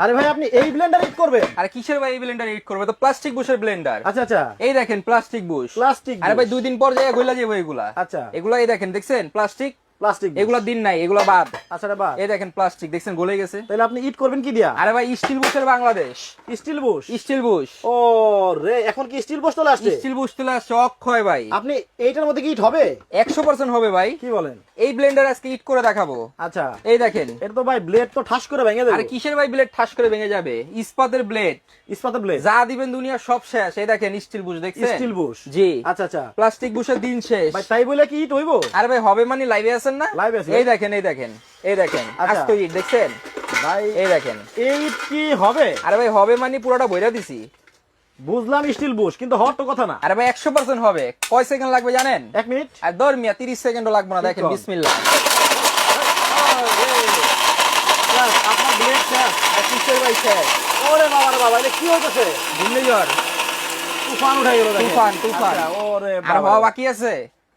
আরে ভাই আপনি এই ব্লেন্ডার হিট করবেন? আরে কিসের ভাই এই ব্লেন্ডার হিট করবে? তো প্লাস্টিক বুশের ব্লেন্ডার। আচ্ছা আচ্ছা, এই দেখেন প্লাস্টিক বুশ। প্লাস্টিক। আরে ভাই 2 দিন পর যায় গইলা যাবে এগুলা। আচ্ছা, এগুলা এই দেখেন দেখছেন প্লাস্টিক। প্লাস্টিক এগুলা দিন নাই, এগুলা বাদ। আচ্ছা রে বাদ। এই দেখেন প্লাস্টিক দেখছেন গলে গেছে। তাহলে আপনি হিট করবেন কি দিয়া? আরে ভাই স্টিল বুশের Bangladesh. Steel bush? Steel bush. ও রে, এখন কি স্টিল বুশ চলে আসছে? স্টিল বুশ চলে আসছে অক্ষয় ভাই। আপনি এইটার মধ্যে কি হিট হবে? 100% হবে ভাই। কি বলেন? এই ব্লেন্ডার আজকে হিট করে দেখাবো। আচ্ছা, এই দেখেন। এটা তো ভাই ব্লেড তো ঠাস করে ভেঙে দেবে। আরে কিসের ভাই ব্লেড ঠাস করে ভেঙে যাবে? ইস্পাতের ব্লেড। ইস্পাতের ব্লেড যা দিবেন দুনিয়া সব শেষ। এই দেখেন স্টিল বুশ দেখছেন? Steel bush. জি। আচ্ছা আচ্ছা, প্লাস্টিক বুশের দিন শেষ ভাই তাই বলে কি হিট হইব? আরে ভাই হবে মানে লাইভে আছেন না? লাইভে আছি। এই দেখেন এই দেখেন এই দেখেন আচ্ছা। আজ তো হিট দেখছেন ভাই এই দেখেন। এই কি হবে? আরে ভাই হবে মানে পুরোটা বইরা দিছি। বুঝলাম স্টিল বুশ, কিন্তু হওয়ার তো কথা না। আরে ভাই 100% হবে। কয় সেকেন্ড লাগবে জানেন? 1 মিনিট। আর দরমিয়া 30 সেকেন্ডও লাগবে না। দেখেন ঠিক আছে। বিসমিল্লাহ। আপনার ব্লেড শেষ। আর কিসের ভাই শেষ? ওরে বাবা রে বাবা, এটা কি হইতেছে? ঘূর্ণিঝড়, তুফান উঠে গেল দেখেন। তুফান তুফান। আচ্ছা, ওরে আর বাবা, হওয়া বাকি আছে।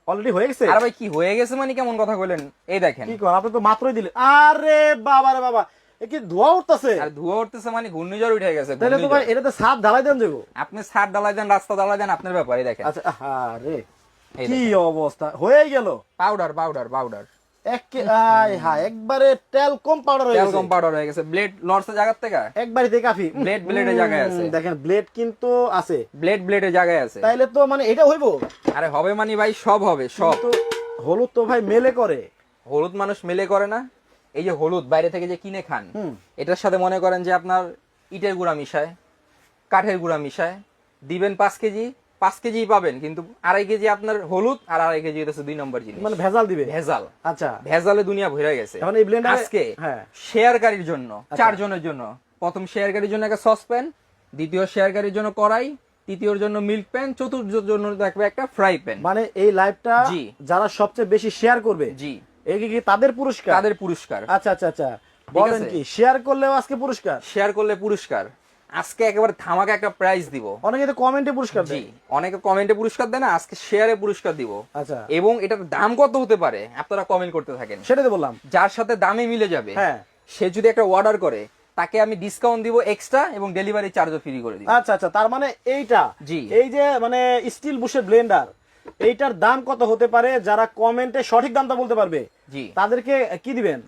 অলরেডি হয়ে গেছে। আরে ভাই কি হয়ে গেছে মানে কেমন কথা কইলেন? এই দেখেন। কি কর, আপনি তো মাত্রই দিলেন। আরে বাবা রে বাবা, এ কি ধোঁয়া উঠতেছে? আর ধোঁয়া উঠতেছে মানে ঘূর্ণিঝড় উঠে গেছে। তাহলে তো ভাই এটাতে ছাদ ঢালাই দেন যাবো। আপনি ছাদ ডালাই দেন, রাস্তা ডালাই দেন, আপনার ব্যাপারে। দেখেন আচ্ছা, আরে এই কি দেখেন। অবস্থা হয়ে গেল। Powder powder powder. একবারে টেলকম পাউডার হয়ে গেছে। তেলকম পাউডার হয়ে গেছে। ব্লেড লড়ছে জায়গা থেকে। একবারই থেকে কাফি। ব্লেড ব্লেডের জায়গায় আছে। দেখেন ব্লেড কিন্তু আছে। ব্লেড ব্লেডের জায়গায় আছে। তাইলে তো মানে এটা হইবো। আরে হবে মানে ভাই সব হবে সব। তো হলুদ তো ভাই মেলে করে। হলুদ মানুষ মেলে করে না। এই যে হলুদ বাইরে থেকে যে কিনে খান, এটার সাথে মনে করেন যে আপনার ইটের গুঁড়া মিশায়, কাঠের গুঁড়া মিশায়। দিবেন 5 কেজি, 5 কেজি পাবেন, কিন্তু 2.5 কেজি আপনার হলুদ আর 2.5 কেজি হচ্ছে 2 নম্বর জিনিস। মানে ভেজাল দিবে। ভেজাল। আচ্ছা, ভেজালে দুনিয়া ভরে গেছে। এখন এই ব্লেন্ডারে আজকে হ্যাঁ শেয়ারকারীর জন্য 4 জনের জন্য, প্রথম শেয়ারকারীর জন্য একটা সসপ্যান, দ্বিতীয় শেয়ারকারীর জন্য কড়াই, তৃতীয়র জন্য মিল্ক প্যান, চতুর্থর জন্য থাকবে একটা ফ্রাই প্যান। মানে এই লাইভটা জি। যারা সবচেয়ে বেশি শেয়ার করবে, জি, এই কি তাদের পুরস্কার? তাদের পুরস্কার। আচ্ছা আচ্ছা আচ্ছা, বলেন আছে। কি শেয়ার করলেও আজকে পুরস্কার? শেয়ার করলে পুরস্কার। আজকে একেবারে ধামাকা একটা প্রাইজ দিব। অনেকে তো কমেন্টে পুরস্কার জি, দেয়। অনেকে কমেন্টে পুরস্কার দেয় না, আজকে শেয়ারে পুরস্কার দিব। আচ্ছা, এবং এটার দাম কত হতে পারে আপনারা কমেন্ট করতে থাকেন। সেটাই তো বললাম। যার সাথে দামে মিলে যাবে, হ্যাঁ, সে যদি একটা অর্ডার করে তাকে আমি ডিসকাউন্ট দিব এক্সট্রা, এবং ডেলিভারি চার্জও ফ্রি করে দিব। আচ্ছা আচ্ছা, তার মানে এইটা, জি। এই যে মানে স্টিল বুশের ব্লেন্ডার, এইটার দাম কত হতে পারে যারা কমেন্টে সঠিক দামটা বলতে পারবে, জি, তাদেরকে কি দিবেন?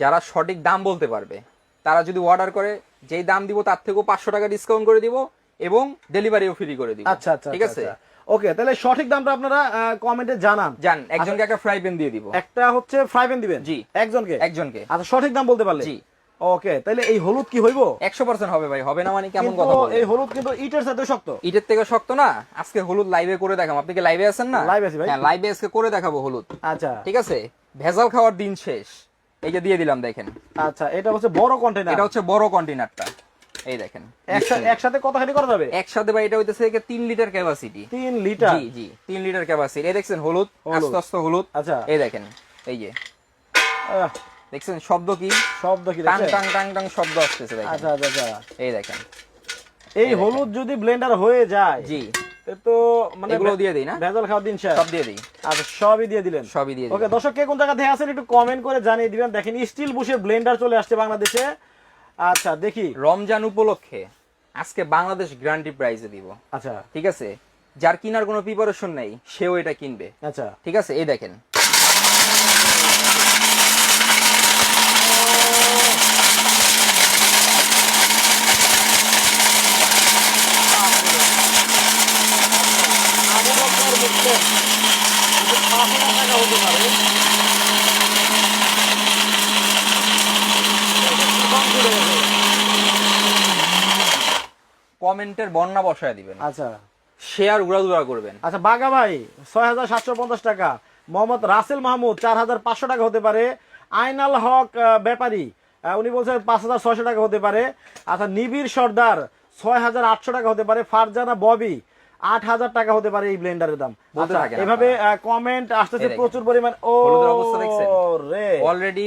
যারা সঠিক দাম বলতে পারবে তারা যদি অর্ডার করে, যেই দাম দিব তার থেকেও 500 টাকা ডিসকাউন্ট করে দিব, এবং ডেলিভারিও ফ্রি করে দিব। আচ্ছা আচ্ছা, ঠিক আছে। ওকে, তাহলে সঠিক দামটা আপনারা কমেন্টে জানান। জান, একজনকে একটা ফ্রাই প্যান দিয়ে দিব। একটা হচ্ছে ফ্রাই প্যান দিবেন? জি। একজনকে? একজনকে। আচ্ছা, সঠিক দাম বলতে পারলে? জি। ওকে, তাহলে এই হলুদ কি হইবো? 100% হবে ভাই। হবে না মানে কেমন কিন্তু কথা বলেন? এই হলুদ কিন্তু ইটের সাথে শক্ত। ইটের থেকে শক্ত না। আজকে হলুদ লাইভে করে দেখাবো। আপনি কি লাইভে আছেন না? লাইভ আছি ভাই। হ্যাঁ, লাইভে আজকে করে দেখাবো হলুদ। আচ্ছা ঠিক আছে। ভেজাল খাওয়ার দিন শেষ। এই যে দিয়ে দিলাম দেখেন। আচ্ছা, এটা হচ্ছে বড় কন্টেনার। এটা হচ্ছে বড় কন্টেনারটা। এই দেখেন একসাথে কতখানি করা যাবে? একসাথে ভাই এটা হইতেছে 3 লিটার ক্যাপাসিটি। 3 লিটার? জি জি, 3 লিটার ক্যাপাসিটি। এই দেখছেন হলুদ, আস্তে আস্তে হলুদ। আচ্ছা, এই দেখেন, এই যে আহ, দেখছেন শব্দ কি? শব্দ কি টাং দেখছেন? টাং টাং টাং শব্দ আসতেছে দেখেন। আচ্ছা আচ্ছা আচ্ছা, এই দেখেন। এই হলুদ যদি ব্লেন্ডার হয়ে যায়, জি, তো মানে এগুলো দিয়ে দেই না? ভেজাল খাওয়ার দিন শেষ। সব দিয়ে দিই। আচ্ছা, সবই দিয়ে দিলেন? সবই দিয়ে দিই। ওকে, দর্শক কে কোন জায়গা থেকে আছেন একটু কমেন্ট করে জানিয়ে দিবেন। দেখেন স্টিল বুশের ব্লেন্ডার চলে আসছে বাংলাদেশে। আচ্ছা, দেখি। রমজান উপলক্ষে আজকে বাংলাদেশ গ্যারান্টি প্রাইসে দিব। আচ্ছা ঠিক আছে। যার কিনার কোনো প্রিপারেশন নেই সেও এটা কিনবে। আচ্ছা, ঠিক আছে। এই দেখেন। কমেন্টের বন্যা বসায় দিবেন। আচ্ছা, শেয়ার উড়াদুড়া করবেন। আচ্ছা, বাগা ভাই ৬৭৫০ টাকা। মোহাম্মদ রাসেল মাহমুদ ৪৫০০ টাকা হতে পারে। আইনাল হক ব্যাপারী উনি বলছেন ৫৬০০ টাকা হতে পারে। আচ্ছা, নিবিড় সর্দার ৬৮০০ টাকা হতে পারে। ফারজানা ববি ৮০০০ টাকা হতে পারে এই ব্লেন্ডারের দাম। বলতে আচ্ছা, থাকেন এভাবে কমেন্ট আসতেছে এই দেখেন। প্রচুর পরিমাণ। ও হলুদের অবস্থা দেখছেন? রে, অলরেডি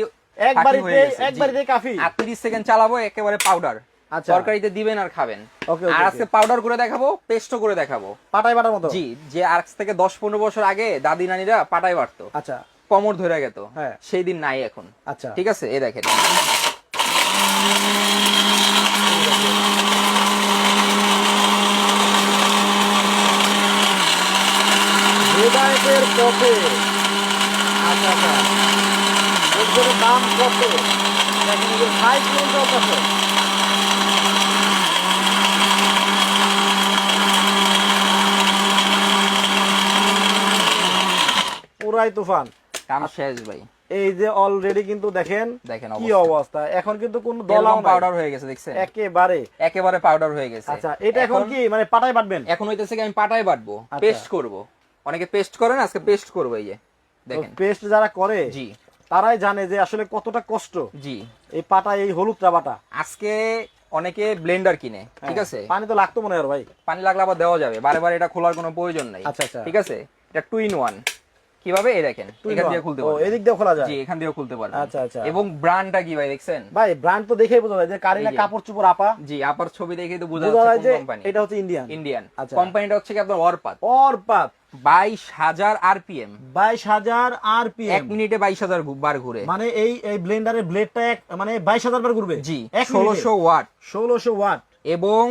একবারিতে কাফি। 30 সেকেন্ড চালাবো, একেবারে পাউডার। আচ্ছা, তরকারিতে দিবেন আর খাবেন। ওকে, আর আজকে পাউডার করে দেখাবো, পেস্টও করে দেখাবো। পাটাই বাটার মতো? জি, যে আজ থেকে 10-15 বছর আগে দাদি নানিরা পাটায় বাটতো, আচ্ছা, কোমর ধরে গেত, হ্যাঁ, সেই দিন নাই এখন। আচ্ছা, ঠিক আছে। এই দেখেন। কত? আচ্ছা আচ্ছা, এগুলোর দাম কত? দেখেন এগুলো 5 কিলোমিটার কত? পুরাই তুফান। কাম শেষ ভাই। এই যে অলরেডি কিন্তু দেখেন দেখেন কি অবস্থা, এখন কিন্তু কোনো দলাও নাই, পাউডার হয়ে গেছে দেখছেন, একেবারে একেবারে পাউডার হয়ে গেছে। আচ্ছা, এটা এখন কি মানে পাটায় বাটবেন? এখন হইতেছে কি আমি পাটায় বাটবো, আচ্ছা। পেস্ট করব। অনেকে পেস্ট করেন, আজকে পেস্ট করব। এই যে দেখেন, পেস্ট যারা করে জি তারাই জানে যে আসলে কতটা কষ্ট জি। এই পাটায় এই হলুদটা বাটা। আজকে অনেকে ব্লেন্ডার কিনে, ঠিক আছে, পানি তো লাগতো মনে হয় ভাই। পানি লাগলে আবার দেওয়া যাবে, বারে বারে এটা খোলার কোনো প্রয়োজন নাই। আচ্ছা আচ্ছা, ঠিক আছে, এটা 2 in 1। কিভাবে? এই দেখেন, এখান দিয়ে খুলতে পারবেন, এদিক দিয়ে খোলা যায়। জি এখান দিয়েও খুলতে পারবেন। আচ্ছা আচ্ছা। এবং ব্র্যান্ডটা কি ভাই দেখছেন? ভাই ব্র্যান্ড তো দেখেই বোঝা যায় যে কারিনা এই যে। কাপড় চোপড় আপা। জি, আপার ছবি দেখেই তো বোঝা বোঝা যায় যাচ্ছে যে কোন কোম্পানি। এটা হচ্ছে ইন্ডিয়ান। ইন্ডিয়ান। আচ্ছা। কোম্পানিটা হচ্ছে কি আপনার অরপাত। অরপাত 22,000 আরপিএম, 22,000 আরপিএম, 1 মিনিটে 22,000 বার ঘুরে। মানে এই এই ব্লেন্ডারের ব্লেডটা মানে 22,000 বার ঘুরবে। জি, এক মিনিটে। 1600 ওয়াট 1600 ওয়াট এবং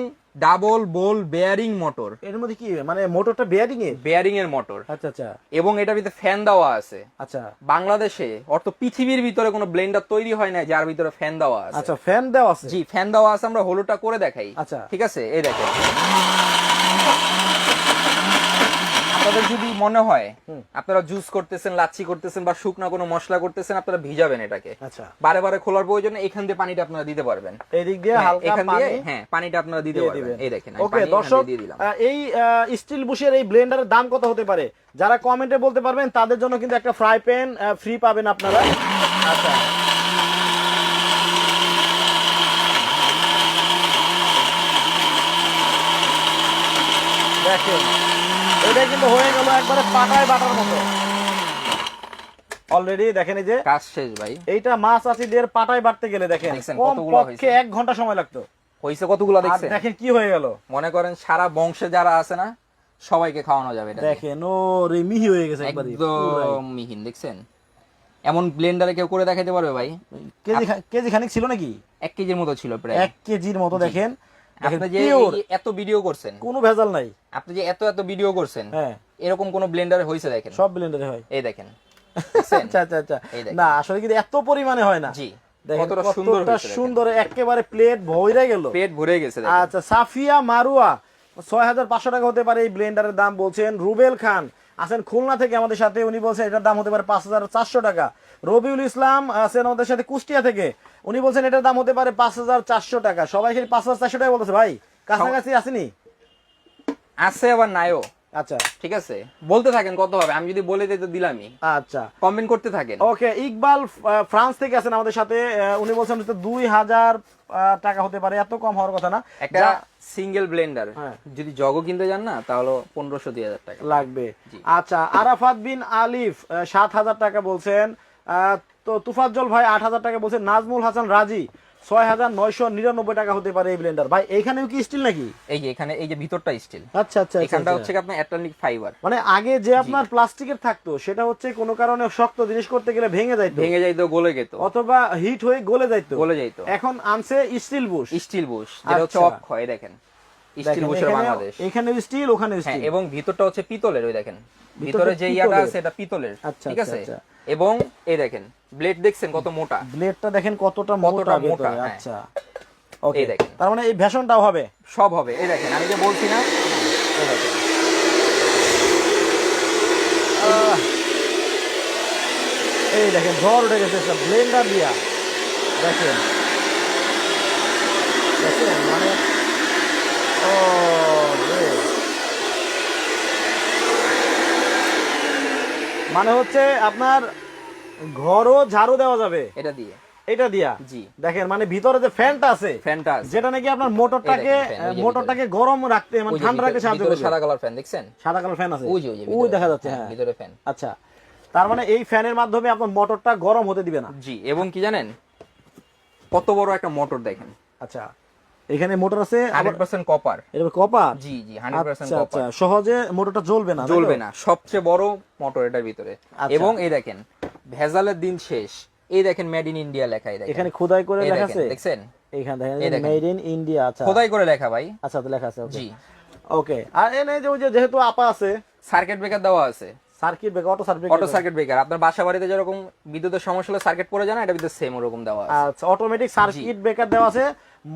ডাবল বোল বেয়ারিং মোটর। এর মধ্যে কি মানে মোটরটা বেয়ারিং এর? বেয়ারিং এর মোটর। আচ্ছা আচ্ছা এবং এটার ভিতরে ফ্যান দেওয়া আছে। আচ্ছা বাংলাদেশে অর্থ পৃথিবীর ভিতরে কোনো ব্লেন্ডার তৈরি হয় না যার ভিতরে ফ্যান দেওয়া আছে। আচ্ছা, ফ্যান দেওয়া আছে। জি, ফ্যান দেওয়া আছে। আমরা হলোটা করে দেখাই। আচ্ছা। ঠিক আছে, এই দেখেন। আপনাদের যদি মনে হয় আপনারা জুস করতেছেন, লাচ্ছি করতেছেন বা শুকনা কোনো মশলা করতেছেন, আপনারা ভিজাবেন এটাকে। আচ্ছা, বারে বারে খোলার প্রয়োজন নেই, এখান দিয়ে পানিটা আপনারা দিতে পারবেন। এদিক দিয়ে হ্যাঁ, হালকা এখান দিয়ে পানি হ্যাঁ পানিটা আপনারা দিতে দিয়ে পারবেন। দিবেন। এই দেখেন, আমি ওকে পানি এখান দর্শক, দিয়ে দিলাম। এই স্টিল বুশের এই ব্লেন্ডারের দাম কত হতে পারে যারা কমেন্টে বলতে পারবেন তাদের জন্য কিন্তু একটা ফ্রাই প্যান ফ্রি পাবেন আপনারা। আচ্ছা, দেখেন এটা কিন্তু হয়ে গেল একবারে পাটায় বাটার মতো। অলরেডি দেখেন এই যে কাজ শেষ ভাই। এইটা মাছ আছে দিয়ে পাটায় বাটতে গেলে দেখেন দেখছেন কম কতগুলো পক্ষে 1 ঘন্টা সময় লাগতো। হইছে কতগুলো আর দেখছেন? দেখেন কি হয়ে গেল। মনে করেন সারা বংশে যারা আছে না, সবাইকে খাওয়ানো যাবে এটা দিয়ে। দেখেন ও রে মিহি হয়ে গেছে একবারে পুরাই। একদম মিহিন দেখছেন। এমন ব্লেন্ডারে কেউ করে দেখাইতে পারবে ভাই? কেজি খানিক ছিল নাকি? 1 কেজির মতো ছিল প্রায়। 1 কেজির মতো দেখেন। আপনি যে পিওর, এই এত ভিডিও করছেন, কোনো ভেজাল নাই। আপনি যে এত এত ভিডিও করছেন, হ্যাঁ, এরকম কোন ব্লেন্ডারে হইছে দেখেন? সব ব্লেন্ডারে হয়। এই দেখেন, দেখছেন? আচ্ছা আচ্ছা আচ্ছা, এই দেখেন। না আসলে কিন্তু এত পরিমাণে হয় না। জি, দেখেন কতটা সুন্দর কতটা হয়েছে দেখেন। সুন্দর, একেবারে প্লেট ভরে গেল। পেট ভরে গেছে দেখেন। আচ্ছা, সাফিয়া মারুয়া 6,500 টাকা হতে পারে এই ব্লেন্ডারের দাম বলছেন। রুবেল খান আছেন খুলনা থেকে আমাদের সাথে, উনি বলছেন এটার দাম হতে পারে 5,400 টাকা। রবিউল ইসলাম আছেন আমাদের সাথে কুষ্টিয়া থেকে, উনি বলছেন এটার দাম হতে পারে 5,400 টাকা। সবাই খালি 5,400 টাকা বলতেছে, ভাই কাছাকাছি আসেনি? আছে আবার নাইও। আচ্ছা ঠিক আছে, বলতে থাকেন কত হবে, আমি যদি বলে দিই তো দিলামই। আচ্ছা, কমেন্ট করতে থাকেন। ওকে, ইকবাল ফ্রান্স থেকে আছেন আমাদের সাথে, উনি বলছেন 2,000 টাকা হতে পারে, এত কম হওয়ার কথা না। একটা সিঙ্গেল ব্লেন্ডার হ্যাঁ। যদি জগও কিনতে যান না, তাহলে 1500-2000 টাকা লাগবে। জি। আচ্ছা, আরাফাত বিন আলিফ 7,000 টাকা বলছেন। তো তুফাজ্জল ভাই 8,000 টাকা বলছেন। নাজমুল হাসান রাজি 6,999 টাকা হতে পারে এই ব্লেন্ডার। ভাই এইখানেও কি স্টিল নাকি? এই যে এখানে এই যে ভিতরটা স্টিল, আচ্ছা আচ্ছা, এখানটা হচ্ছে কি আপনার অ্যাটলান্টিক ফাইবার। মানে আগে যে আপনার প্লাস্টিকের থাকতো সেটা হচ্ছে কোনো কারণে শক্ত জিনিস করতে গেলে ভেঙে যাইতো, ভেঙে যাইতো, গলে যেত, অথবা হিট হয়ে গলে যাইতো, গলে যাইতো। এখন আনছে স্টিল বুশ। স্টিল বুশ, যেটা হচ্ছে আচ্ছা। অক্ষয়, দেখেন স্টিল বুশের বাংলাদেশ। এখানে স্টিল, ওখানে হ্যাঁ, স্টিল, এবং ভিতরটা হচ্ছে পিতলের, ওই দেখেন ভিতরটা ভিতরে যে ইয়াটা পিতলের। আছে এটা পিতলের। আচ্ছা, ঠিক আছে, আচ্ছা, এবং এই দেখেন ব্লেড দেখছেন কত মোটা, ব্লেডটা দেখেন কতটা কতটা মোটা মোটা, ভিতরে। হ্যাঁ। আচ্ছা, ওকে, এই দেখেন। তার মানে এই ভেষণটাও হবে। সব হবে। এই দেখেন, আমি যে বলছি না, এই দেখেন। এই দেখেন ঝড় উঠে গেছে একটা ব্লেন্ডার দিয়া, দেখেন দেখেন মানে ও রে। মানে হচ্ছে আপনার ঘরও ঝাড়ু দেওয়া যাবে এটা দিয়ে, এটা দিয়া। জি, দেখেন মানে ভিতরে যে ফ্যানটা আছে, ফ্যানটা আছে, যেটা নাকি আপনার মোটরটাকে এই দেখেন, ফ্যান, ওই যে মোটরটাকে গরম রাখতে মানে ওই যে ঠান্ডা রাখতে সাহায্য ভিতরে করবে। সাদা কালার ফ্যান দেখছেন? সাদা কালার ফ্যান আছে, ওই যে ওই ভিতরে, দেখা যাচ্ছে, হ্যাঁ, হ্যাঁ ভিতরে ফ্যান। আচ্ছা, তার মানে এই ফ্যানের মাধ্যমে আপনার মোটরটা গরম হতে দিবে না। জি, এবং কি জানেন কত বড় একটা মোটর দেখেন। আচ্ছা, এখানে মোটর আছে 100% কপার। এটা কপার। জি জি, 100% আচ্ছা আচ্ছা, কপার। সহজে মোটরটা জ্বলবে না, জ্বলবে না, সবচেয়ে বড় মোটর এটার ভিতরে। আচ্ছা। এবং এই দেখেন ভেজালের দিন শেষ, এই দেখেন মেড ইন ইন্ডিয়া লেখা, এই দেখেন এখানে খোদাই করে এই লেখা দেখেন, আছে, দেখছেন? এখানে এই দেখেন দেখেন। Made in India. আচ্ছা, খোদাই করে লেখা ভাই। আচ্ছা, তো লেখা আছে, ওকে জি, ওকে। আর এনে যে ওই যে যেহেতু আপা আছে, সার্কিট ব্রেকার দেওয়া আছে, circuit breaker, auto circuit auto circuit breaker. আপনার বাসা বাড়িতে যেরকম বিদ্যুতের সমস্যা হলে সার্কিট পড়ে যায় না, এটা ভিতরে সেম ওরকম দেওয়া আছে। আচ্ছা, অটোমেটিক সার্কিট ব্রেকার দেওয়া আছে,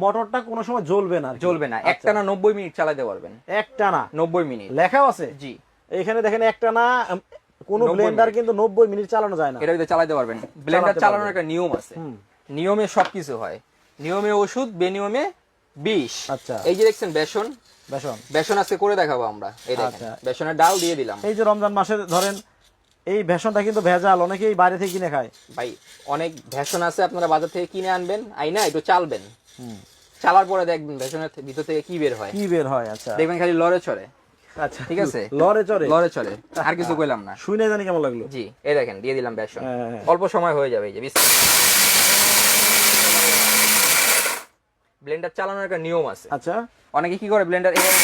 মোটরটা কোনো সময় জ্বলবে না আর কি। জ্বলবে না, একটানা 90 মিনিট চালাতে পারবেন। একটানা 90 মিনিট লেখাও আছে। জি, এখানে দেখেন একটানা, কোন ব্লেন্ডার কিন্তু 90 মিনিট চালানো যায় না। এটা ভিতরে চালাতে পারবেন। ব্লেন্ডার চালাতে চালানোর পারবেন। একটা নিয়ম আছে, নিয়মে সবকিছু হয়। নিয়মে ওষুধ, বেনিয়মে বিষ। আচ্ছা। এই যে দেখছেন বেসন, বেসন আজকে করে দেখাবো আমরা। এই দেখেন আচ্ছা। বেসনের ডাল দিয়ে দিলাম। এই যে রমজান মাসে ধরেন এই বেসনটা কিন্তু ভেজাল, অনেকেই বাইরে থেকে কিনে খায়। ভাই অনেক বেসন আছে, আপনারা বাজার থেকে কিনে আনবেন, আইনা একটু চালবেন, চালার পরে দেখবেন বেসনের ভিতর থেকে কি বের হয়। কি বের হয়? আচ্ছা, দেখবেন খালি লড়ে চড়ে। আচ্ছা, ঠিক আছে, লড়ে চড়ে, লড়ে চড়ে, আর কিছু কইলাম না। শুনে জানি কেমন লাগলো। জি, এই দেখেন দিয়ে দিলাম বেসন, হ্যাঁ। অল্প সময় হয়ে যাবে। এই যে ব্লেন্ডার চালানোর একটা নিয়ম আছে। আচ্ছা, অনেকে কি করে ব্লেন্ডার এইভাবে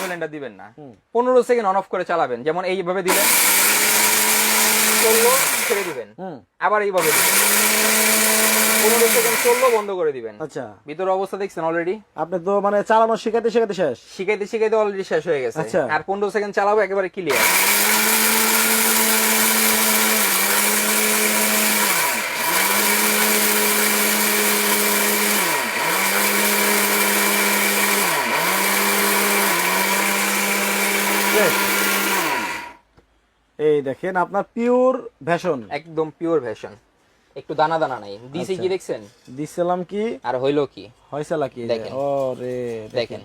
ব্লেন্ডার দিবেন না, 15 সেকেন্ড অন অফ করে চালাবেন। যেমন এইভাবে দিলেন, চললো, ছেড়ে দিবেন, আবার এইভাবে দিবেন, 15 সেকেন্ড চললো, বন্ধ করে দিবেন। আচ্ছা, ভিতরের অবস্থা দেখছেন অলরেডি। আপনি তো মানে চালানো শিখাইতে শিখাইতে শেষ। শিখাইতে শিখাইতে অলরেডি শেষ হয়ে গেছে। আচ্ছা। আর 15 সেকেন্ড চালাবো, একেবারে ক্লিয়ার। এই দেখেন আপনার পিওর ভেষণ, একদম পিওর ভেষণ, একটু দানা দানা নাই। দিছি কি দেখছেন? দিছিলাম কি আর হইলো কি? হয়ছালা কি? দেখেন। ওরে দেখেন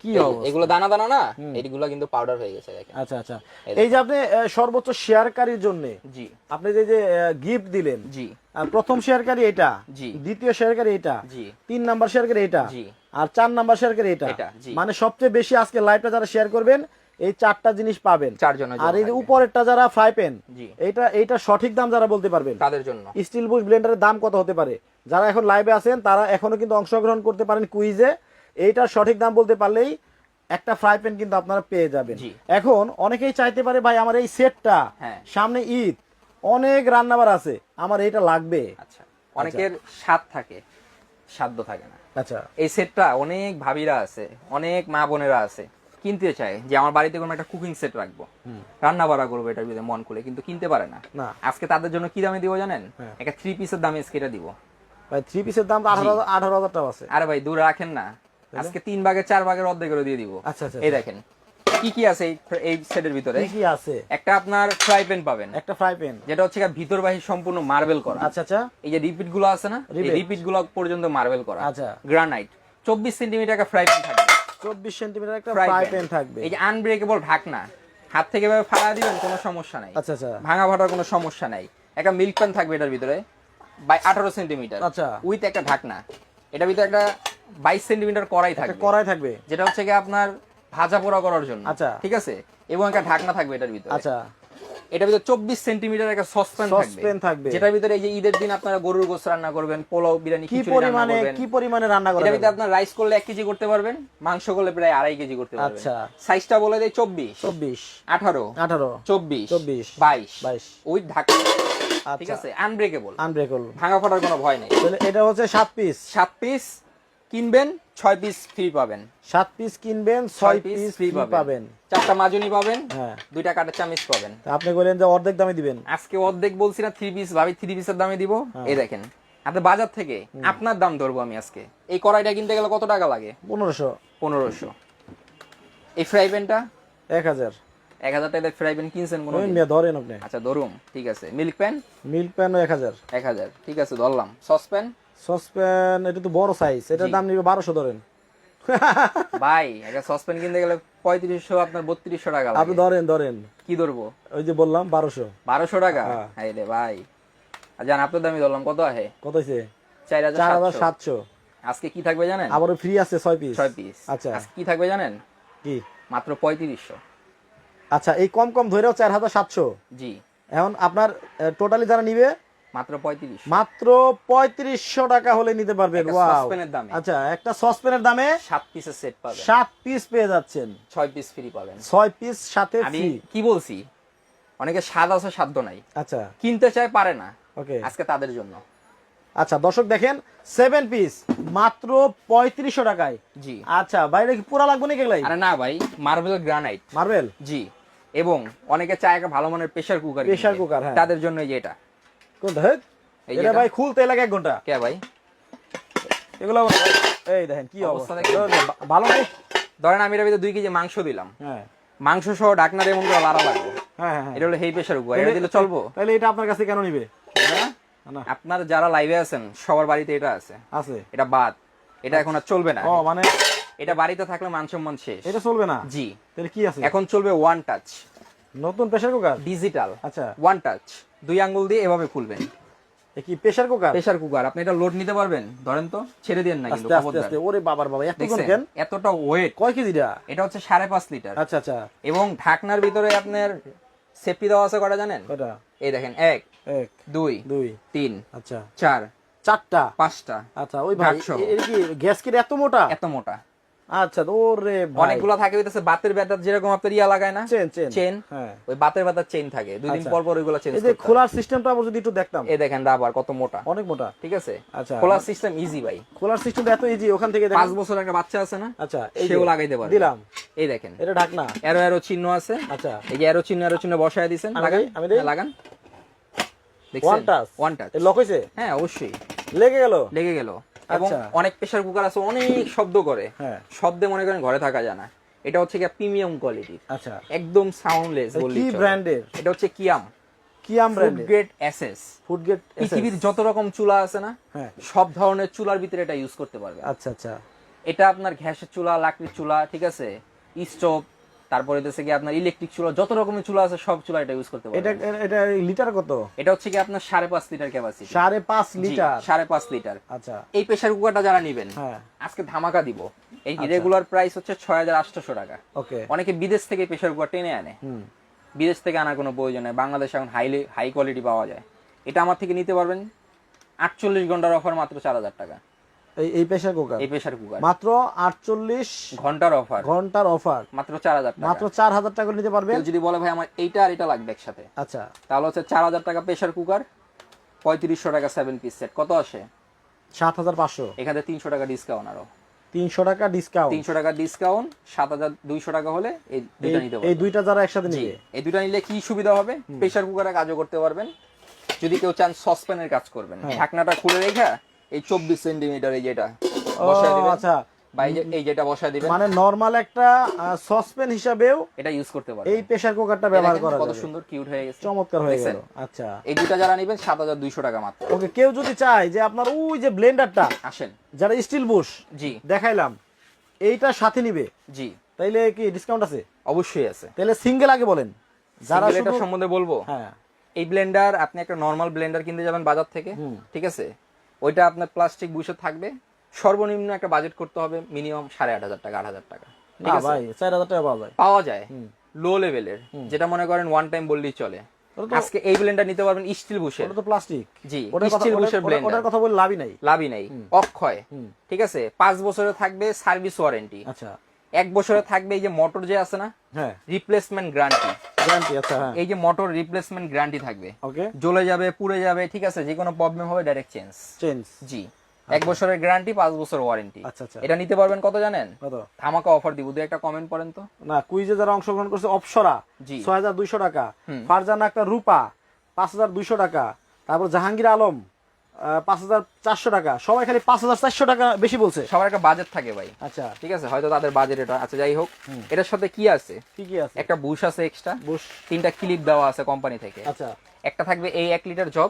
কি অবস্থা। এগুলো দানা দানা না, এইগুলো কিন্তু পাউডার হয়ে গেছে। দেখেন। আচ্ছা আচ্ছা, এই যে আপনি সর্বোচ্চ শেয়ারকারীর জন্য জি, আপনি যে গিফট দিলেন, জি, আর প্রথম শেয়ারকারী এটা, জি, দ্বিতীয় শেয়ারকারী এটা, জি, 3 নাম্বার শেয়ারকারী এটা, জি, আর 4 নাম্বার শেয়ারকারী এটা, এটা, জি। মানে সবচেয়ে বেশি আজকে লাইভটা যারা শেয়ার করবেন এই 4টা জিনিস পাবেন। 4 জনের জন্য আর এই যে থাকবে। উপরেরটা যারা ফ্রাই প্যান, জি, এইটা সঠিক দাম যারা বলতে পারবেন, তাদের জন্য স্টিল বুশ ব্লেন্ডারের দাম কত হতে পারে, যারা এখন লাইভে আছেন তারা এখনো কিন্তু অংশগ্রহণ করতে পারেন কুইজে। এইটার সঠিক দাম বলতে পারলেই একটা ফ্রাই প্যান কিন্তু আপনারা পেয়ে যাবেন। জি। এখন অনেকেই চাইতে পারে ভাই আমার এই সেটটা, হ্যাঁ। সামনে ঈদ, অনেক রান্নাবার আছে, আমার এইটা লাগবে। আচ্ছা, অনেকের স্বাদ থাকে, সাধ্য থাকে না। আচ্ছা, এই সেটটা অনেক ভাবিরা আছে, অনেক মা বোনেরা আছে, কিনতে চায় যে আমার বাড়িতে কোনো একটা কুকিং সেট রাখবো, রান্না বাড়া করবো এটার ভিতরে মন করে, কিন্তু কিনতে পারে না। না। আজকে তাদের জন্য কি দামে দিব জানেন? হ্যাঁ। একটা 3 পিসের দামে আজকে এটা দিব। ভাই 3 পিসের দাম তো 18,000 টাকা আছে। আরে ভাই দূর রাখেন না, আজকে 3 ভাগের 4 ভাগের অর্ধেক করে দিয়ে দিব। আচ্ছা আচ্ছা, এই দেখেন কি কি আছে এই সেটের ভিতরে। কি কি আছে? একটা আপনার ফ্রাই প্যান পাবেন, একটা ফ্রাই প্যান, যেটা হচ্ছে ভিতর বাহির সম্পূর্ণ মার্বেল করা। আচ্ছা আচ্ছা, এই যে রিপিট গুলো আছে না, এই রিপিট গুলো পর্যন্ত মার্বেল করা। আচ্ছা, গ্রানাইট। 24 সেন্টিমিটার একটা ফ্রাই প্যান থাকবে, 24 সেন্টিমিটার একটা ফ্রাই ফ্রাই প্যান থাকবে। এই যে আনব্রেকেবল ঢাকনা, হাত থেকে এভাবে ফালা দিবেন, কোনো সমস্যা নাই। আচ্ছা আচ্ছা, ভাঙা ফাটার কোনো সমস্যা নাই। একটা মিল্ক প্যান থাকবে এটার ভিতরে, 18 সেন্টিমিটার, আচ্ছা, উইথ একটা ঢাকনা। এটার ভিতরে একটা 22 সেন্টিমিটার কড়াই থাকবে, কড়াই থাকবে, যেটা হচ্ছে কি আপনার ভাজা পোড়া করার জন্য। আচ্ছা, ঠিক আছে, এবং একটা ঢাকনা থাকবে এটার ভিতরে। আচ্ছা, এটার ভিতরে 24 সেন্টিমিটার একটা সসপ্যান থাকবে, যেটার ভিতরে এই যে ঈদের দিন আপনারা গরুর গোশত রান্না করবেন, পোলাও, বিরিয়ানি, কি খিচুড়ি রান্না করবেন। পরিমাণে রান্না করা এটার যাবে? ভিতরে আপনার রাইস করলে 1 কেজি করতে পারবেন, মাংস করলে প্রায় 2.5 কেজি করতে পারবেন। আচ্ছা, সাইজটা বলে দেয় 24, 18, 24, 22, 22 উইথ ঢাকনা। ঠিক আচ্ছা, আছে, আনব্রেকেবল, ভাঙা ফাটার কোনো ভয় নেই। তাহলে এটা হচ্ছে 7 পিস, 7 পিস কিনবেন 6 পিস ফ্রি পাবেন। 7 পিস কিনবেন 6 পিস ফ্রি পাবেন। 4টা মাজুনি পাবেন, হ্যাঁ, 2টা কাঁটা চামচ পাবেন। তা আপনি বলেন যে অর্ধেক দামে দিবেন। আজকে অর্ধেক বলছি না, 3 পিস ভাবি 3 পিসের দামে দিব। এই দেখেন, আপনি বাজার থেকে আপনার দাম ধরবো আমি আজকে। এই কড়াইটা কিনতে গেলে কত টাকা লাগে? 1500। এই ফ্রাই প্যানটা 1000। 1000 টাকার ফ্রাই প্যান কিনছেন কোনো? ওই মিয়া ধরেন আপনি। আচ্ছা ধরুম, ঠিক আছে। Milk pan 1000। 1000, ঠিক আছে ধরলাম। সসপ্যান সসপ্যান এটা তো বড় সাইজ, এটার দাম নিবে 1200 ধরেন। ভাই একটা সসপ্যান কিনতে গেলে 3500, আপনার 3200 টাকা আপনি লাগে। ধরেন কি ধরবো? ওই যে বললাম 1200। 1200 টাকা? হ্যাঁ। হাই রে ভাই, জান আপনার দামই ধরলাম। কত আছে? কত হইছে? 4700। 4700। আজকে কি থাকবে জানেন? আবার ফ্রি আছে 6 পিস। 6 পিস। আচ্ছা, আজকে কি থাকবে জানেন? কি? মাত্র 3500। আচ্ছা, এই কম কম ধরেও 4700। জি, এখন আপনার টোটালি যারা নিবে মাত্র 3500। মাত্র 3500 টাকা হলে নিতে পারবেন। একটা ওয়াও, সসপ্যানের দামে। আচ্ছা, একটা সসপ্যানের দামে 7 পিসের সেট পাবেন। 7 পিস পেয়ে যাচ্ছেন, 6 পিস ফ্রি পাবেন। 6 পিস সাথে আমি ফ্রি। কি বলছি, অনেকে স্বাদ আছে সাধ্য নাই, আচ্ছা, কিনতে চায় পারে না, ওকে। আজকে তাদের জন্য। আচ্ছা দর্শক দেখেন 7 পিস মাত্র 3500 টাকায়। জি। আচ্ছা, বাইরে কি পুরা লাগবে নাকি এগুলাই? আরে না ভাই, মার্বেল গ্রানাইট। মার্বেল? জি, এবং অনেকে চায় একটা ভালো মানের প্রেসার কুকার, Pressure cooker, হ্যাঁ। তাদের জন্য এই যে এটা। কোনটা হেড? এই এটা যেটা। ভাই খুলতে লাগে 1 ঘন্টা। কে ভাই? এগুলো এই দেখেন কি অবস্থা অবস্থা, দেখেন? ভালো নেই। ধরেন আমি এর ভিতরে 2 কেজি মাংস দিলাম, হ্যাঁ মাংস সহ ঢাকনা দিয়ে এমন করে লাড়া লাগবে। হ্যাঁ হ্যাঁ। এটা হলো হেই প্রেসার কুকার, এটা দিলে চলবো? তাহলে এটা আপনার কাছে কেন নিবে? না? না আপনার যারা লাইভে আছেন সবার বাড়িতে এটা আছে, আছে। এটা বাদ, এটা এখন আর চলবে না। ও মানে এটা বাড়িতে থাকলে মান সম্মান শেষ। এটা চলবে না? জি। তাহলে কি আছে? এখন চলবে ওয়ান টাচ, নতুন প্রেসার কুকার। ডিজিটাল। আচ্ছা, ওয়ান টাচ, 2 আঙ্গুল দিয়ে এভাবে খুলবেন। এ কি প্রেসার কুকার? প্রেসার কুকার, আপনি এটা লোড নিতে পারবেন। ধরেন তো, ছেড়ে দেন না কিন্তু আস্তে আস্তে খবরদার। আস্তে। ওরে বাবার বাবা, এত কোন দেখছেন? কেন? এতটা ওয়েট। কয় কেজিটা? এটা হচ্ছে 5.5 লিটার। আচ্ছা আচ্ছা। এবং ঢাকনার ভিতরে আপনার সেফটি দেওয়া আছে কটা জানেন? কয়টা? এই দেখেন, 1 1 2 2 3 আচ্ছা 4 4টা। 5টা। আচ্ছা, ওই ভাই ঢাকসহ। এর কি গ্যাস কি এত মোটা? এত মোটা। আচ্ছা, ওরে ভাই। অনেকগুলো থাকে হইতেছে বাতের ব্যাটার, যেরকম আপনার ইয়া লাগায় না, চেন চেন চেন। হ্যাঁ। ওই বাতের ব্যাটার চেন থাকে, 2 দিন আচ্ছা। পর পর ওইগুলো চেঞ্জ এই যে করতে হয়। খোলার সিস্টেমটা আবার যদি একটু দেখতাম। এই দেখেন রাবার কত মোটা, অনেক মোটা। ঠিক আছে? আচ্ছা। খোলার সিস্টেম ইজি ভাই। খোলার সিস্টেমটা এত ইজি, ওখান থেকে 5 বছর একটা বাচ্চা আছে না, আচ্ছা, এই সেও যে লাগাইতে পারবে। দিলাম। এই দেখেন, এটা ঢাকনা। এরো এরো চিহ্ন আছে। আচ্ছা। এই যে এরো চিহ্ন বসায় দিয়েছেন, আমি লাগান। দিই, আমি দিই। হ্যাঁ, লাগান। One touch. One touch. এ লক হইছে? হ্যাঁ, অবশ্যই লেগে গেল? লেগে গেল। এবং আচ্ছা। অনেক প্রেসার কুকার আছে অনেক শব্দ করে, হ্যাঁ। শব্দে মনে করেন ঘরে থাকা যায় না। এটা হচ্ছে কি প্রিমিয়াম কোয়ালিটির, আচ্ছা। একদম সাউন্ডলেস এটা বললি কি চলে। ব্র্যান্ডের? এটা হচ্ছে কিয়াম, কিয়াম ফুড ব্র্যান্ডের। Grade SS. ফুড গ্রেড পৃথিবীর যত রকম চুলা আছে না, হ্যাঁ। সব ধরনের চুলার ভিতরে এটা ইউজ করতে পারবে। আচ্ছা আচ্ছা। এটা আপনার গ্যাসের চুলা, লাকড়ির চুলা, ঠিক আছে, স্টোভ, তারপরে হচ্ছে কি আপনার ইলেকট্রিক চুলা, যত রকমের চুলা আছে সব চুলা এটা ইউজ করতে এটা পারবে। এটা লিটার কত? এটা হচ্ছে কি আপনার 5.5 লিটার ক্যাপাসিটি। 5.5 লিটার? 5.5 লিটার। আচ্ছা। এই প্রেসার কুকারটা যারা নেবেন, হ্যাঁ। আজকে ধামাকা দিব। এই আচ্ছা। রেগুলার প্রাইস হচ্ছে 6,800 টাকা। ওকে। অনেকে বিদেশ থেকে প্রেসার কুকার টেনে আনে, হুম। বিদেশ থেকে আনার কোনো প্রয়োজন নেই, বাংলাদেশে এখন হাই কোয়ালিটি পাওয়া যায়। এটা আমার থেকে নিতে পারবেন 48 ঘন্টার অফার মাত্র 4,000 টাকা। এই প্রেসার কুকার এই প্রেসার কুকার মাত্র 48 ঘন্টার অফার, ঘন্টার অফার, মাত্র 4,000 টাকা। মাত্র 4,000 টাকা করে নিতে পারবেন। কেউ যদি বলে ভাই আমার এইটা আর এটা লাগবে একসাথে, আচ্ছা। তাহলে হচ্ছে 4,000 টাকা প্রেসার কুকার, 3500 টাকা 7 পিস সেট। কত আসে? 7,500। এখানে 300 টাকা ডিসকাউন্ট, আরো 300 টাকা ডিসকাউন্ট। 300 টাকা ডিসকাউন্ট, 7,200 টাকা হলে এই দুইটা নিতে এই পারবেন। দুইটা যারা একসাথে জি, নিবে, এই দুইটা নিলে কি সুবিধা হবে? প্রেসার কুকারে কাজও করতে পারবেন। যদি কেউ চান সসপ্যানের কাজ করবেন, হ্যাঁ। ঢাকনাটা খুলে রেখে এই 24 সেন্টিমিটার এই যেটা ও বসায় দিবেন, আচ্ছা, বা এই যেটা বসায় দিবেন, মানে নরমাল একটা সসপ্যান হিসাবেও এটা ইউজ করতে পারবেন। এই প্রেসার কুকারটা ব্যবহার করা কত যাবে। সুন্দর কিউট হয়ে গেছে, চমৎকার হয়ে দেখছেন? গেল। আচ্ছা। এই দুইটা যারা নেবেন 7,200 টাকা মাত্র। ওকে, কেউ যদি চায় যে আপনার ওই যে ব্লেন্ডারটা আসেন। যারা স্টিল বুশ জি দেখাইলাম এইটার সাথে নিবে, জি, তাইলে কি ডিসকাউন্ট আছে? অবশ্যই আছে। তাহলে সিঙ্গেল আগে বলেন যারা Single শুধু এটার সম্বন্ধে বলবো। হ্যাঁ। এই ব্লেন্ডার আপনি একটা নরমাল ব্লেন্ডার কিনতে যাবেন বাজার থেকে, ঠিক আছে, ওইটা আপনার প্লাস্টিক বুশে থাকবে, সর্বনিম্ন একটা বাজেট করতে হবে মিনিমাম 8,500 টাকা 8,000 টাকা, ঠিক না আছে? ভাই 4,000 টাকা পাওয়া যায়। পাওয়া যায় লো লেভেলের, যেটা মনে করেন ওয়ান টাইম বললেই চলে। ওটা তো- আজকে এই ব্লেন্ডার নিতে পারবেন স্টিল বুশের। ওটা তো প্লাস্টিক। জি, ওটার কথা স্টিল বুশের ব্লেন্ডার, ওটার কথা বলে লাভই নাই। লাভই নাই, অক্ষয়, ঠিক আছে। 5 বছরে থাকবে সার্ভিস ওয়ারেন্টি, আচ্ছা। 1 বছরে থাকবে এই যে মোটর যে আছে না, হ্যাঁ, রিপ্লেসমেন্ট গ্যারান্টি। গ্যারান্টি। আচ্ছা, হ্যাঁ। এই যে মোটর রিপ্লেসমেন্ট গ্যারান্টি থাকবে, ওকে। জ্বলে যাবে, পুড়ে যাবে, ঠিক আছে, যে কোনো প্রবলেম হবে ডাইরেক্ট চেঞ্জ। চেঞ্জ। জি, 1 বছরের গ্যারান্টি, 5 বছর ওয়ারেন্টি। আচ্ছা আচ্ছা। এটা নিতে পারবেন কত জানেন? কত? ধামাকা অফার দিব, দু একটা কমেন্ট করেন তো। না, কুইজে যারা অংশগ্রহণ করছে, অপসরা জি। 6,200 টাকা, ফারজানা আক্তার রূপা 5,200 টাকা, তারপর জাহাঙ্গীর আলম 5,400 টাকা, সবাই খালি 5,400 টাকা বেশি বলছে। সবার একটা বাজেট থাকে ভাই, আচ্ছা। ঠিক আছে, হয়তো তাদের বাজেট এটা আছে। যাই হোক, এটার সাথে কি আছে? কি কি আছে? একটা বুশ আছে এক্সট্রা, বুশ। 3টা ক্লিপ দেওয়া আছে কোম্পানি থেকে। আচ্ছা একটা থাকবে এই 1 লিটার জগ,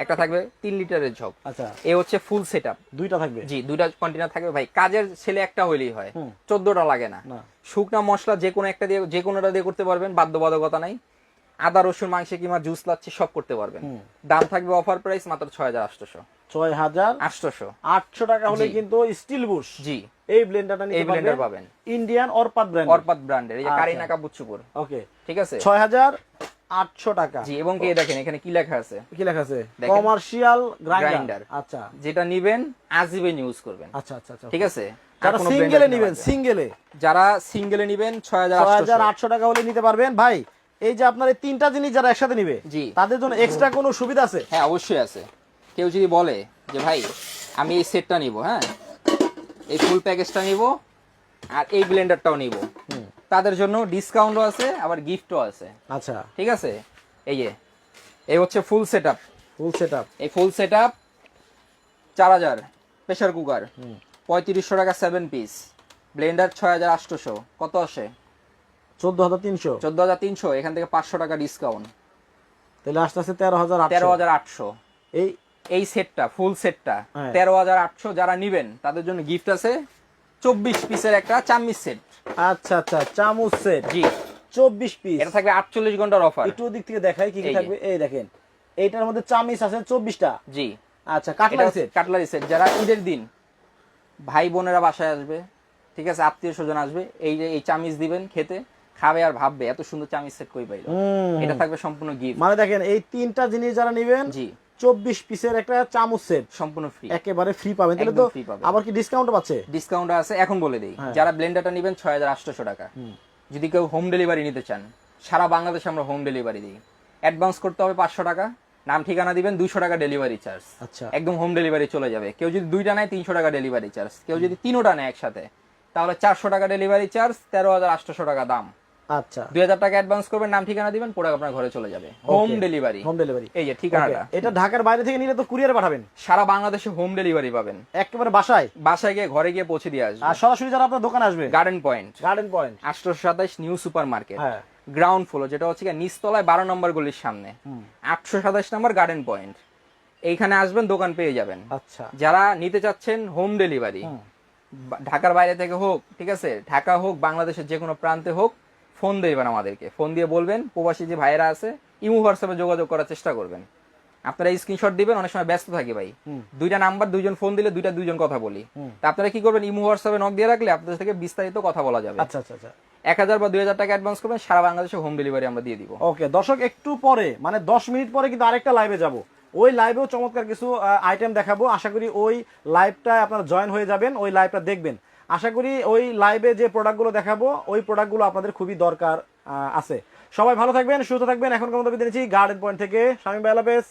একটা থাকবে 3 লিটারের জগ। আচ্ছা। এই হচ্ছে ফুল সেটআপ, দুইটা থাকবে। জি, 2টা কন্টেনার থাকবে ভাই। কাজের ছেলে একটা হইলেই হয়, 14টা লাগে না। না। শুকনা মশলা যে কোনো একটা দিয়ে, যে কোনোটা দিয়ে করতে পারবেন, বাধ্যবাধকতা নাই। আদা রসুন মাংসে কিংবা জুস লাচ্ছি সব করতে পারবেন। দাম থাকবে অফার প্রাইস মাত্র 6,800। 6,800 টাকা হলে জি। কিন্তু স্টিল বুশ, জি, এই ব্লেন্ডারটা নিতে এই ব্লেন্ডার পারবেন। পাবেন ইন্ডিয়ান অরপাত ব্র্যান্ড। অরপাত ব্র্যান্ডের, এই যে আচ্ছা। কারিনা কাপুচুপুর, ওকে। ঠিক আছে। 6,800 টাকা। জি, এবং কি দেখেন এখানে কি লেখা আছে, কি লেখা আছে? দেখেন। Commercial grinder. গ্রাইন্ডার। আচ্ছা যেটা নিবেন আজীবন ইউজ করবেন, আচ্ছা আচ্ছা আচ্ছা। ঠিক আছে। আর যারা কোনো সিঙ্গেলে blender নেবেন, লাগবে। সিঙ্গেলে যারা সিঙ্গেলে নিবেন 6,800। 6,800 টাকা হলে নিতে পারবেন ভাই। এই যে আপনার এই তিনটা জিনিস যারা একসাথে নিবে, জি। তাদের জন্য এক্সট্রা কোনো সুবিধা আছে? হ্যাঁ, অবশ্যই আছে। কেউ যদি বলে যে ভাই আমি এই সেটটা নিব, হ্যাঁ, এই ফুল প্যাকেজটা নিব আর এই ব্লেন্ডারটাও নিব, তাদের জন্য ডিসকাউন্টও আছে, আবার গিফটও আছে। আচ্ছা, ঠিক আছে, এই হচ্ছে ফুল সেটআপ। ফুল সেটআপ, এই ফুল সেটআপ 4000 প্রেসার কুকার, 3500 টাকা 7 পিস, ব্লেন্ডার 6800, কত আসে? 14300। 14300, এখান থেকে 500 টাকা ডিসকাউন্ট, তাহলে আসতে আসতে 13800। 13800। এই এই সেটটা, ফুল সেটটা হ্যাঁ। 13800 যারা নিবেন তাদের জন্য গিফট আছে 24 পিসের একটা চামচ সেট। আচ্ছা আচ্ছা, চামচ সেট, জি 24 পিস। এটা থাকবে 48 ঘন্টার অফার। একটু দিক থেকে দেখাই কি কি এই যে। থাকবে। এই দেখেন, এইটার মধ্যে চামচ আছে 24টা। জি, আচ্ছা, কাটলারি সেট। কাটলারি সেট যারা ঈদের দিন ভাই বোনেরা বাসায় আসবে, ঠিক আছে, আত্মীয় স্বজন আসবে, এই যে এই চামিচ দিবেন খেতে, খাবে আর ভাববে এত সুন্দর চামিচ সেট কই পাইলো। এটা থাকবে সম্পূর্ণ গিফট। মানে দেখেন, এই তিনটা জিনিস যারা নেবেন, জি 24 পিসের একটা চামচ সেট সম্পূর্ণ ফ্রি, একেবারে ফ্রি পাবেন। তাহলে একদম তো free পাবেন। আবার কি ডিসকাউন্ট পাচ্ছে? ডিসকাউন্ট আছে, এখন বলে দেই। হ্যাঁ। যারা ব্লেন্ডারটা নেবেন 6800 টাকা। যদি কেউ হোম ডেলিভারি নিতে চান, সারা বাংলাদেশে আমরা হোম ডেলিভারি দিই। অ্যাডভান্স করতে হবে 500 টাকা, নাম ঠিকানা দিবেন, 200 টাকা ডেলিভারি চার্জ। আচ্ছা, একদম হোম ডেলিভারি চলে যাবে। কেউ যদি দুইটা নেয় 300 টাকা ডেলিভারি চার্জ, কেউ যদি তিনোটা নেয় একসাথে তাহলে 400 টাকা ডেলিভারি চার্জ, 13800 টাকা দাম। আচ্ছা, 2000 টাকা অ্যাডভান্স করবেন, নাম ঠিকানা দিবেন, প্রোডাক্ট আপনার ঘরে চলে যাবে। Home delivery, home delivery. এই যে ঠিকানাটা। এটা ঢাকার বাইরে থেকে নিলে তো কুরিয়ারে পাঠাবেন? সারা বাংলাদেশে হোম ডেলিভারি পাবেন, একেবারে বাসায়? বাসায় গিয়ে ঘরে গিয়ে পৌঁছে দিয়ে আসবে। আর সরাসরি যারা আপনার দোকানে আসবে? Garden point, garden point 827 new super market, হ্যাঁ, গ্রাউন্ড ফ্লোর, যেটা হচ্ছে গিয়ে নিচতলায় 12 নম্বর গলির সামনে, 827 নম্বর গার্ডেন পয়েন্ট। এইখানে আসবেন, দোকান পেয়ে যাবেন। আচ্ছা, যারা নিতে চাচ্ছেন হোম ডেলিভারি, ঢাকার বাইরে থেকে হোক, ঠিক আছে, ঢাকা হোক, বাংলাদেশের যে কোনো প্রান্তে হোক, ফোন দেবেন আমাদেরকে। ফোন দিয়ে বলবেন, প্রবাসী যে ভাইয়েরা আছে, ইমো হোয়াটসঅ্যাপে যোগাযোগ করার চেষ্টা করবেন। আপনারা স্ক্রিনশট দিবেন, অনেক সময় ব্যস্ত থাকি ভাই, দুইটা নাম্বার, দুইজন ফোন দিলে দুইজন কথা বলি। তা আপনারা কি করবেন, ইমো হোয়াটসঅ্যাপে নক দিয়ে রাখলে আপনাদের থেকে বিস্তারিত কথা বলা যাবে। আচ্ছা আচ্ছা আচ্ছা। 1000 বা 2000 টাকা অ্যাডভান্স করবেন, সারা বাংলাদেশে হোম ডেলিভারি আমরা দিয়ে দিব। ওকে দর্শক, একটু পরে মানে 10 মিনিট পরে কিন্তু আরেকটা লাইভে যাব। ওই লাইভেও চমৎকার কিছু আইটেম দেখাবো। আশা করি ওই লাইভটা আপনারা জয়েন হয়ে যাবেন, ওই লাইভটা দেখবেন। আশা করি ওই লাইভে যে প্রোডাক্টগুলো দেখাবো, ওই প্রোডাক্টগুলো আপনাদের খুবই দরকার আছে। সবাই ভালো থাকবেন, সুস্থ থাকবেন। এখনকার মতো বিদায় নিচ্ছি গার্ডেন পয়েন্ট থেকে। শামীম ভাই, আল্লাহ হাফেজ।